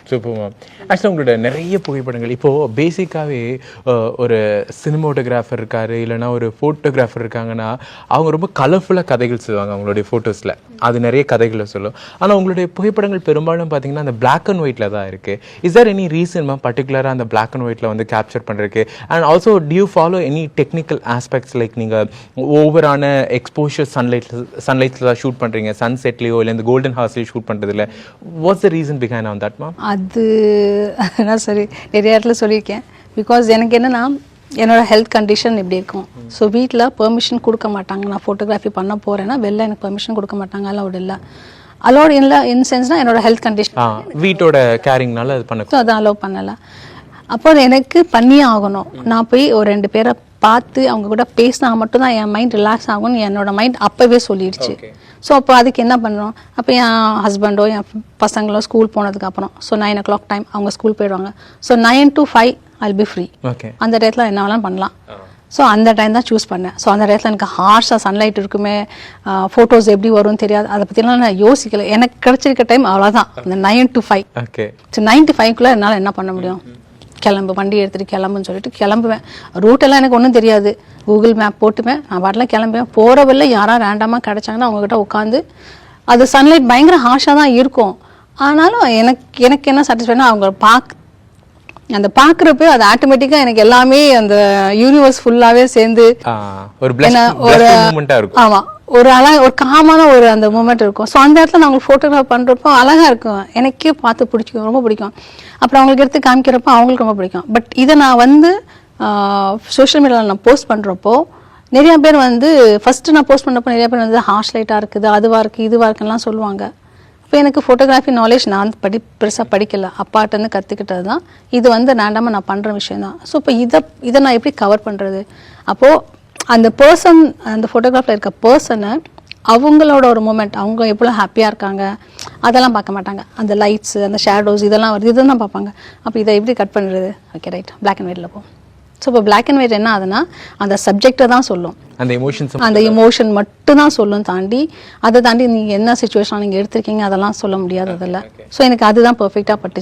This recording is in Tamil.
Super ma'am. ஆக்சுவலாக உங்களோட நிறைய புகைப்படங்கள் இப்போது பேசிக்காகவே ஒரு சினிமோட்டோகிராஃபர் இருக்கார், இல்லைனா ஒரு ஃபோட்டோகிராஃபர் இருக்காங்கன்னா அவங்க ரொம்ப கலர்ஃபுல்லாக கதைகள் சொல்லுவாங்க அவங்களுடைய ஃபோட்டோஸில். அது நிறைய கதைகளை சொல்லும். ஆனால் உங்களுடைய புகைப்படங்கள் பெரும்பாலும் பார்த்தீங்கன்னா அந்த பிளாக் அண்ட் ஒயிட்டில் தான் இருக்குது. Is there any reason ma'am பர்டிகுலராக அந்த பிளாக் அண்ட் ஒயிட்டில் வந்து கேப்சர் பண்ணுறதுக்கு? And also do you follow any technical aspects like நீங்கள் ஓவரான எக்ஸ்போஷர் சன்லைட்டில் தான் ஷூட் பண்ணுறீங்க, சன்செட்லேயோ இல்லை இந்த கோல்டன் ஹார்ஸ்லேயோ ஷூட் பண்ணுறதில்ல. What's the reason behind on that ma'am? அது நான் சரி நிறைய இடத்துல சொல்லியிருக்கேன். பிகாஸ் எனக்கு என்னென்னா என்னோடய ஹெல்த் கண்டிஷன் இப்படி இருக்கும். ஸோ வீட்டில் பெர்மிஷன் கொடுக்க மாட்டாங்க. நான் ஃபோட்டோகிராஃபி பண்ண போகிறேன்னா வெளில எனக்கு பெர்மிஷன் கொடுக்க மாட்டாங்க. அலோடு இல்லை. அலோடு இல்லை இன் சென்ஸ்னால் என்னோடய ஹெல்த் கண்டிஷன் வீட்டோட கேரிங்னால அது பண்ண, ஸோ அதை அலோவ் பண்ணலை. அப்போ எனக்கு பண்ணியே ஆகணும். நான் போய் ஒரு 2 பேரை பார்த்து அவங்க கூட பேசினா மட்டும்தான் என் மைண்ட் ரிலாக்ஸ் ஆகும்னு என்னோட மைண்ட் அப்போவே சொல்லிடுச்சு. ஸோ அப்போ அதுக்கு என்ன பண்ணுறோம், அப்போ என் ஹஸ்பண்டோ என் பசங்களோ ஸ்கூல் போனதுக்கப்புறம் ஸோ 9 o'clock டைம் அவங்க ஸ்கூல் போயிடுவாங்க. So 9 to 5 I'll be free. அந்த டயத்தில் என்ன வேணாலும் பண்ணலாம். ஸோ அந்த டைம் தான் சூஸ் பண்ணேன். ஸோ அந்த டயத்தில் எனக்கு ஹார்ஷாக சன்லைட் இருக்குமே, ஃபோட்டோஸ் எப்படி வரும்னு தெரியாது, அதை பற்றிலாம் நான் யோசிக்கலை. எனக்கு கிடச்சிருக்க டைம் அவ்வளோதான், அந்த 9 to 5. ஸோ 9 to 5 என்னால் என்ன பண்ண முடியும், கிளம்பு வண்டி எடுத்துகிட்டு கிளம்புன்னு சொல்லிட்டு கிளம்புவேன். ரூட்டெல்லாம் எனக்கு ஒன்றும் தெரியாது, கூகுள் மேப் போட்டுப்பேன், நான் பாட்டில் கிளம்புவேன். போகிற வழியில் யாராவது ரேண்டமாக கிடச்சாங்கன்னா அவங்ககிட்ட உட்காந்து, அது சன்லைட் பயங்கர ஹார்ஷாக தான் இருக்கும். ஆனாலும் எனக்கு என்ன சாட்டிஸ்ஃபைனா அவங்க அந்த பார்க்குறப்ப அது ஆட்டோமேட்டிக்காக எனக்கு எல்லாமே அந்த யூனிவர்ஸ் ஃபுல்லாகவே சேர்ந்து ஆமாம் ஒரு ஒரு காமான ஒரு அந்த மூமெண்ட் இருக்கும். ஸோ அந்த இடத்துல நான் அவங்களுக்கு ஃபோட்டோகிராஃப் பண்ணுறப்போ அழகாக இருக்கும், எனக்கே பார்த்து பிடிக்கும், ரொம்ப பிடிக்கும். அப்புறம் அவங்களுக்கு எடுத்து காமிக்கிறப்போ அவங்களுக்கு ரொம்ப பிடிக்கும். பட் இதை நான் வந்து சோஷியல் மீடியாவில் நான் போஸ்ட் பண்ணுறப்போ நிறையா பேர் வந்து ஃபஸ்ட்டு நான் போஸ்ட் பண்ணுறப்போ நிறைய பேர் வந்து ஹார்ஷ் லைட்டாக இருக்குது, அதுவாக இருக்குது, இதுவாக இருக்குலாம் சொல்லுவாங்க. இப்போ எனக்கு ஃபோட்டோகிராஃபி நாலேஜ் நான் பெருசாக படிக்கலை, அப்பாட்டேருந்து கற்றுக்கிட்டது தான். இது வந்து ரேண்டமாக நான் பண்ணுற விஷயம் தான். ஸோ இப்போ இதை நான் எப்படி கவர் பண்ணுறது? அப்போது அந்த பர்சன், அந்த ஃபோட்டோகிராஃபில் இருக்க பர்சனை அவங்களோட ஒரு மூமெண்ட், அவங்க எவ்வளோ ஹாப்பியாக இருக்காங்க அதெல்லாம் பார்க்க மாட்டாங்க. அந்த லைட்ஸு, அந்த ஷேடோஸ் இதெல்லாம் வருது, இதை தான் பார்ப்பாங்க. அப்போ இதை எப்படி கட் பண்ணுறது? ஓகே ரைட், பிளாக் அண்ட் ஒயிட்டில் போகும். ஸோ இப்போ பிளாக் அண்ட் ஒயிட் என்ன ஆகுதுன்னா அந்த சப்ஜெக்டை தான் சொல்லும், அந்த எமோஷன் மட்டும் தான் சொல்லும். அதை தாண்டி நீங்கள் என்ன சுச்சுவேஷன் நீங்கள் எடுத்திருக்கீங்க அதெல்லாம் சொல்ல முடியாது அதில். ஸோ எனக்கு அதுதான் பர்ஃபெக்டாக பட்டுச்சு.